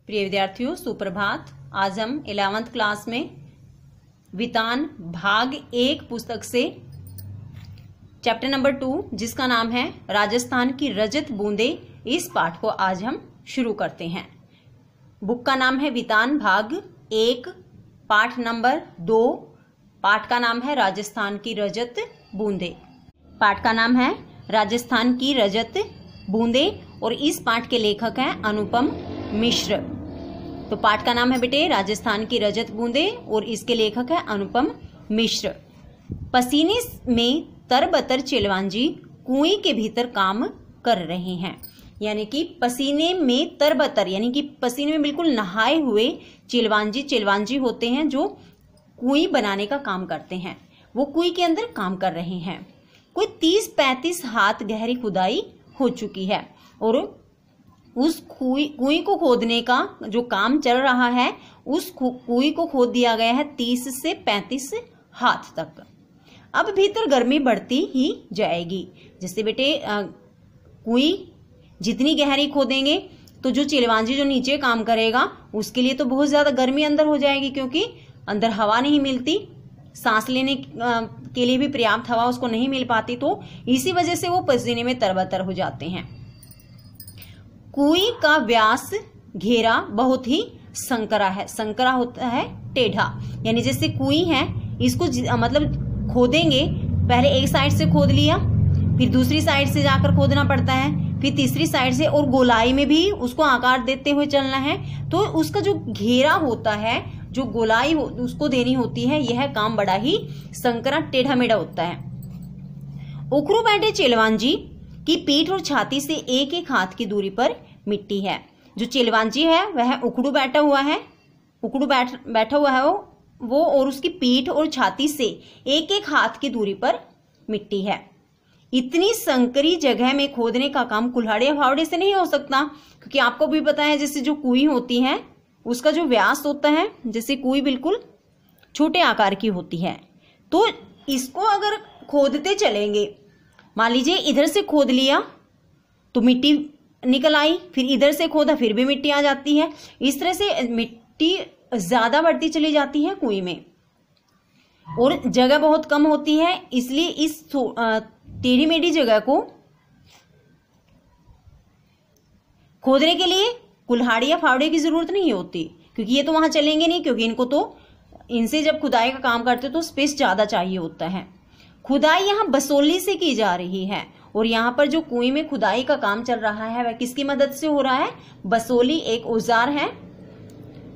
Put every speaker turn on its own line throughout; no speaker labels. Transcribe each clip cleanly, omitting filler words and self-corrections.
प्रिय विद्यार्थियों, सुप्रभात। आज हम 11th क्लास में वितान भाग 1 पुस्तक से चैप्टर नंबर 2 जिसका नाम है राजस्थान की रजत बूंदे, इस पाठ को आज हम शुरू करते हैं। बुक का नाम है वितान भाग 1, पाठ नंबर 2। पाठ का नाम है राजस्थान की रजत बूंदे। पाठ का नाम है राजस्थान की रजत बूंदे और इस पाठ के लेखक हैं अनुपम मिश्र। तो पाठ का नाम है बेटे राजस्थान की रजत बूंदे और इसके लेखक है अनुपम मिश्र। पसीने में तरबतर चिलवांजी कुएं के भीतर काम कर रहे हैं। यानी कि पसीने में तरबतर यानी कि पसीने में बिल्कुल नहाए हुए चिलवांजी होते हैं जो कुएं बनाने का काम करते हैं। वो कुएं के अंदर काम कर रहे हैं। कोई 30-35 हाथ गहरी खुदाई हो चुकी है और उस कुएं को खोदने का जो काम चल रहा है, उस कुएं को खोद दिया गया है 30 से 35 हाथ तक। अब भीतर गर्मी बढ़ती ही जाएगी। जैसे बेटे कुएं जितनी गहरी खोदेंगे तो जो चिलवांजी जो नीचे काम करेगा उसके लिए तो बहुत ज्यादा गर्मी अंदर हो जाएगी, क्योंकि अंदर हवा नहीं मिलती, सांस लेने के लिए भी पर्याप्त हवा उसको नहीं मिल पाती। तो इसी वजह से वो पसीने में तरबतर हो जाते हैं। कुएं का व्यास घेरा बहुत ही संकरा है। संकरा होता है टेढ़ा, यानी जैसे कुएं है इसको मतलब खोदेंगे, पहले एक साइड से खोद लिया, फिर दूसरी साइड से जाकर खोदना पड़ता है, फिर तीसरी साइड से, और गोलाई में भी उसको आकार देते हुए चलना है। तो उसका जो घेरा होता है, जो गोलाई उसको देनी होती है, यह काम बड़ा ही संकरा टेढ़ा मेढ़ा होता है। उखरू बैठे चिलवांजी की पीठ और छाती से एक एक हाथ की दूरी पर मिट्टी है। जो चिलवांजी है वह उखड़ू बैठा हुआ है, बैठा हुआ है वो और उसकी पीठ और छाती से एक एक हाथ की दूरी पर मिट्टी है। इतनी संकरी जगह में खोदने का काम कुल्हाड़े फावड़े से नहीं हो सकता, क्योंकि आपको भी पता है जैसे जो कुएं होती है उसका जो व्यास होता है, जैसे कुएं बिल्कुल छोटे आकार की होती है, तो इसको अगर खोदते चलेंगे, मान लीजिए इधर से खोद लिया तो मिट्टी निकल आई, फिर इधर से खोदा फिर भी मिट्टी आ जाती है। इस तरह से मिट्टी ज्यादा बढ़ती चली जाती है कुएं में और जगह बहुत कम होती है। इसलिए इस टेढ़ी मेढ़ी जगह को खोदने के लिए कुल्हाड़ी या फावड़े की जरूरत नहीं होती, क्योंकि ये तो वहां चलेंगे नहीं, क्योंकि इनसे जब खुदाई का काम करते तो स्पेस ज्यादा चाहिए होता है। खुदाई यहाँ बसोली से की जा रही है और यहाँ पर जो कुएं में खुदाई का काम चल रहा है वह किसकी मदद से हो रहा है? बसोली एक औजार है।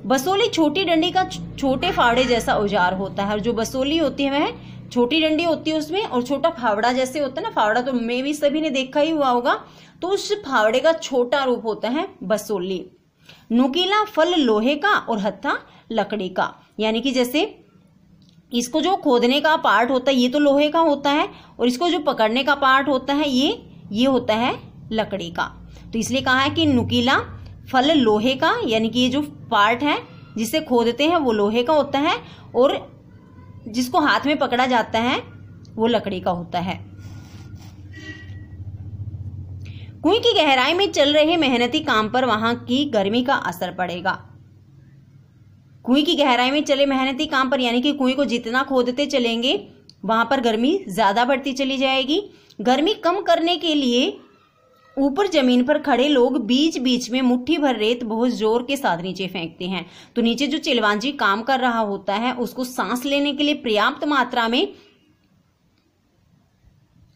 बसोली छोटी डंडी का छोटे फावड़े जैसा औजार होता है, और जो बसोली होती है वह छोटी डंडी होती है उसमें, और छोटा फावड़ा जैसे होता है ना, फावड़ा तो मैं भी सभी ने देखा ही हुआ होगा, तो उस फावड़े का छोटा रूप होता है बसोली। नुकीला फल लोहे का और हत्था लकड़ी का, यानी कि जैसे इसको जो खोदने का पार्ट होता है ये तो लोहे का होता है, और इसको जो पकड़ने का पार्ट होता है ये होता है लकड़ी का। तो इसलिए कहा है कि नुकीला फल लोहे का, यानी कि ये जो पार्ट है जिसे खोदते हैं वो लोहे का होता है, और जिसको हाथ में पकड़ा जाता है वो लकड़ी का होता है। कुएं की गहराई में चल रहे मेहनती काम पर वहां की गर्मी का असर पड़ेगा। कुएं की गहराई में चले मेहनती काम पर, यानी कि कुएं को जितना खोदते चलेंगे वहां पर गर्मी ज्यादा बढ़ती चली जाएगी। गर्मी कम करने के लिए ऊपर जमीन पर खड़े लोग बीच बीच में मुट्ठी भर रेत बहुत जोर के साथ नीचे फेंकते हैं। तो नीचे जो चिलवांजी काम कर रहा होता है उसको सांस लेने के लिए पर्याप्त मात्रा में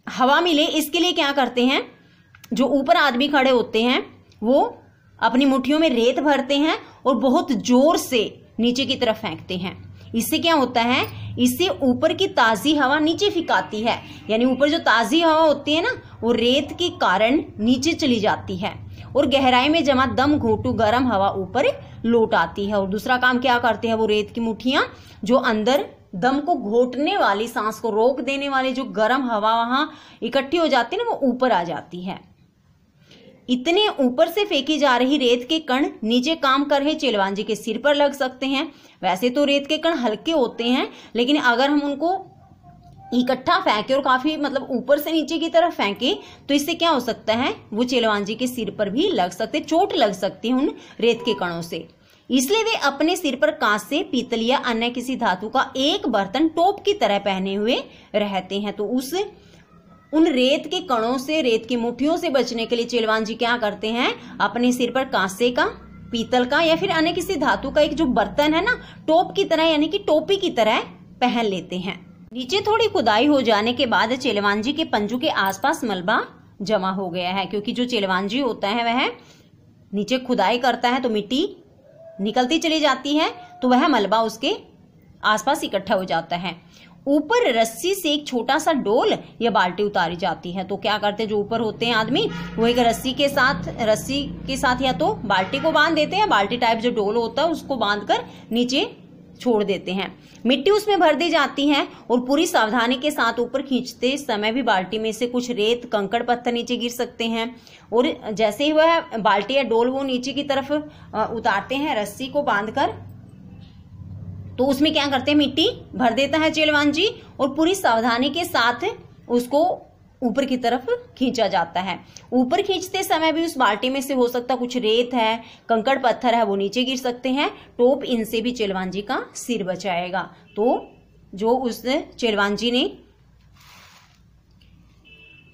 हवा मिले, इसके लिए क्या करते हैं, जो ऊपर आदमी खड़े होते हैं वो अपनी मुट्ठियों में रेत भरते हैं और बहुत जोर से नीचे की तरफ फेंकते हैं। इससे क्या होता है, इससे ऊपर की ताजी हवा नीचे फिकाती है, यानी ऊपर जो ताजी हवा होती है ना वो रेत के कारण नीचे चली जाती है और गहराई में जमा दम घोटू गर्म हवा ऊपर लौट आती है। और दूसरा काम क्या करते हैं, वो रेत की मुट्ठियां जो अंदर दम को घोटने वाली, सांस को रोक देने वाली जो गर्म हवा वहां इकट्ठी हो जाती है ना, वो ऊपर आ जाती है। इतने ऊपर से फेंकी जा रही रेत के कण नीचे काम कर रहे चिलवांजी के सिर पर लग सकते हैं। वैसे तो रेत के कण हल्के होते हैं, लेकिन अगर हम उनको इकट्ठा फेंके और काफी मतलब ऊपर से नीचे की तरफ फेंके तो इससे क्या हो सकता है, वो चेलवांजी के सिर पर भी लग सकते, चोट लग सकती है उन रेत के कणों से। इसलिए वे अपने सिर पर कांसे, पीतल या अन्य किसी धातु का एक बर्तन टोप की तरह पहने हुए रहते हैं। तो उन रेत के कणों से, रेत की मुट्ठियों से बचने के लिए चेलवांजी क्या करते हैं, अपने सिर पर कांसे का, पीतल का या फिर अन्य किसी धातु का एक जो बर्तन है ना, टोप की तरह यानी कि टोपी की तरह पहन लेते हैं। नीचे थोड़ी खुदाई हो जाने के बाद चेलवांजी के पंजों के आसपास मलबा जमा हो गया है, क्योंकि जो चेलवांजी होता है वह नीचे खुदाई करता है तो मिट्टी निकलती चली जाती है, तो वह मलबा उसके आसपास इकट्ठा हो जाता है। ऊपर रस्सी से एक छोटा सा डोल या बाल्टी उतारी जाती है। तो क्या करते हैं, जो ऊपर होते हैं आदमी, वो एक रस्सी के साथ या तो बाल्टी को बांध देते हैं, बाल्टी टाइप जो डोल होता है उसको बांधकर नीचे छोड़ देते हैं। मिट्टी उसमें भर दी जाती है और पूरी सावधानी के साथ ऊपर खींचते समय भी बाल्टी में से कुछ रेत, कंकड़, पत्थर नीचे गिर सकते हैं। और जैसे ही वह बाल्टी या डोल वो नीचे की तरफ उतारते हैं रस्सी को बांधकर, तो उसमें क्या करते हैं, मिट्टी भर देता है चेलवांजी और पूरी सावधानी के साथ उसको ऊपर की तरफ खींचा जाता है। ऊपर खींचते समय भी उस बाल्टी में से हो सकता कुछ रेत है, कंकड़ पत्थर है, वो नीचे गिर सकते हैं। टोप इनसे भी चेलवांजी का सिर बचाएगा। तो जो उस चेलवांजी ने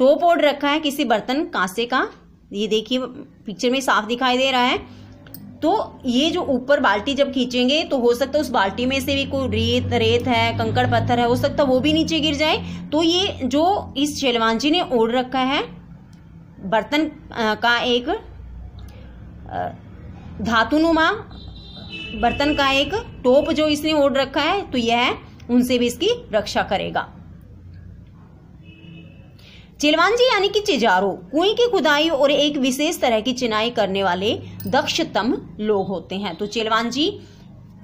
टोप ओढ़ रखा है किसी बर्तन कांसे का, ये देखिए पिक्चर में साफ दिखाई दे रहा है, तो ये जो ऊपर बाल्टी जब खींचेंगे तो हो सकता है उस बाल्टी में से भी कोई रेत है, कंकड़ पत्थर है, हो सकता है वो भी नीचे गिर जाए। तो ये जो इस चेलवांजी ने ओढ़ रखा है बर्तन का एक धातुनुमा बर्तन का एक टोप जो इसने ओढ़ रखा है, तो यह उनसे भी इसकी रक्षा करेगा। चेलवांजी यानी कि चिजारो कुएं की खुदाई और एक विशेष तरह की चिनाई करने वाले दक्षतम लोग होते हैं। तो चेलवांजी,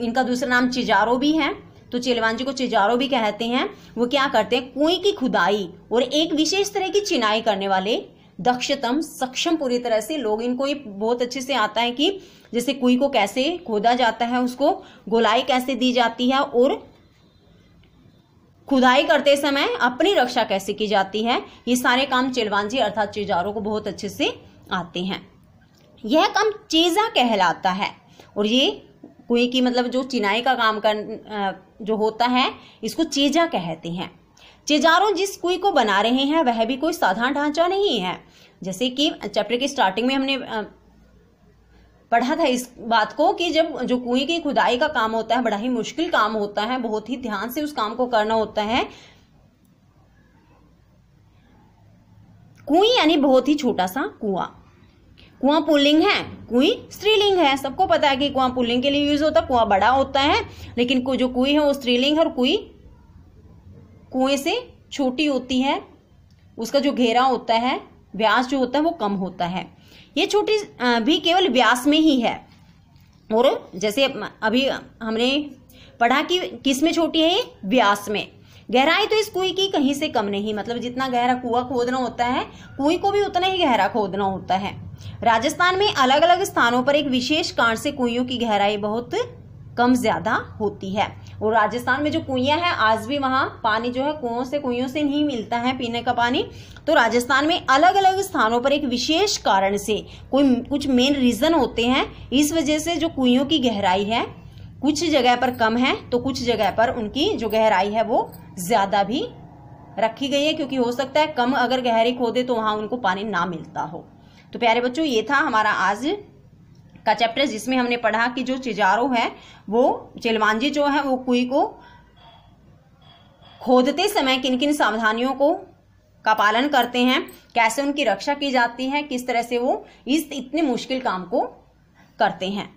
इनका दूसरा नाम चिजारो भी है, तो चेलवांजी को चिजारो भी कहते हैं। वो क्या करते हैं, कुएं की खुदाई और एक विशेष तरह की चिनाई करने वाले दक्षतम, सक्षम पूरी तरह से लोग। इनको ये बहुत अच्छे से आता है कि जैसे कुएं को कैसे खोदा जाता है, उसको गोलाई कैसे दी जाती है और खुदाई करते समय अपनी रक्षा कैसे की जाती है, ये सारे काम चेलवांजी अर्थात चिजारो को बहुत अच्छे से आते हैं। यह काम चेजा कहलाता है और ये कुएं की मतलब जो चिनाई का काम जो होता है इसको चेजा कहते हैं। चिजारो जिस कुएं को बना रहे हैं वह भी कोई साधारण ढांचा नहीं है। जैसे कि चैप्टर के स्टार्टिंग में हमने पढ़ा था इस बात को कि जब जो कुएं की खुदाई का काम होता है बड़ा ही मुश्किल काम होता है, बहुत ही ध्यान से उस काम को करना होता है। कुएं यानी बहुत ही छोटा सा कुआं। कुआं पुल्लिंग है, कुएं स्त्रीलिंग है। सबको पता है कि कुआं पुल्लिंग के लिए यूज होता है, कुआं बड़ा होता है, लेकिन जो कुएं है वो स्त्रीलिंग है और कुएं से छोटी होती है। उसका जो घेरा होता है, व्यास जो होता है वो कम होता है। ये छोटी भी केवल व्यास में ही है। और जैसे अभी हमने पढ़ा कि किस में छोटी है, ये व्यास में। गहराई तो इस कुएं की कहीं से कम नहीं, मतलब जितना गहरा कुआं खोदना होता है कुएं को भी उतना ही गहरा खोदना होता है। राजस्थान में अलग अलग स्थानों पर एक विशेष कारण से कुइयों की गहराई बहुत कम ज्यादा होती है। और राजस्थान में जो कुइयां हैं आज भी वहां पानी जो है कुइयों से नहीं मिलता है पीने का पानी। तो राजस्थान में अलग अलग स्थानों पर एक विशेष कारण से कुछ मेन रीजन होते हैं, इस वजह से जो कुइयों की गहराई है कुछ जगह पर कम है तो कुछ जगह पर उनकी जो गहराई है वो ज्यादा भी रखी गई है, क्योंकि हो सकता है कम अगर गहरी खोदे तो वहां उनको पानी ना मिलता हो। तो प्यारे बच्चों, ये था हमारा आज का चैप्टर जिसमें हमने पढ़ा कि जो चिजारो है वो चेलवांजी जो है वो कुएं को खोदते समय किन किन सावधानियों का पालन करते हैं, कैसे उनकी रक्षा की जाती है, किस तरह से वो इस इतने मुश्किल काम को करते हैं।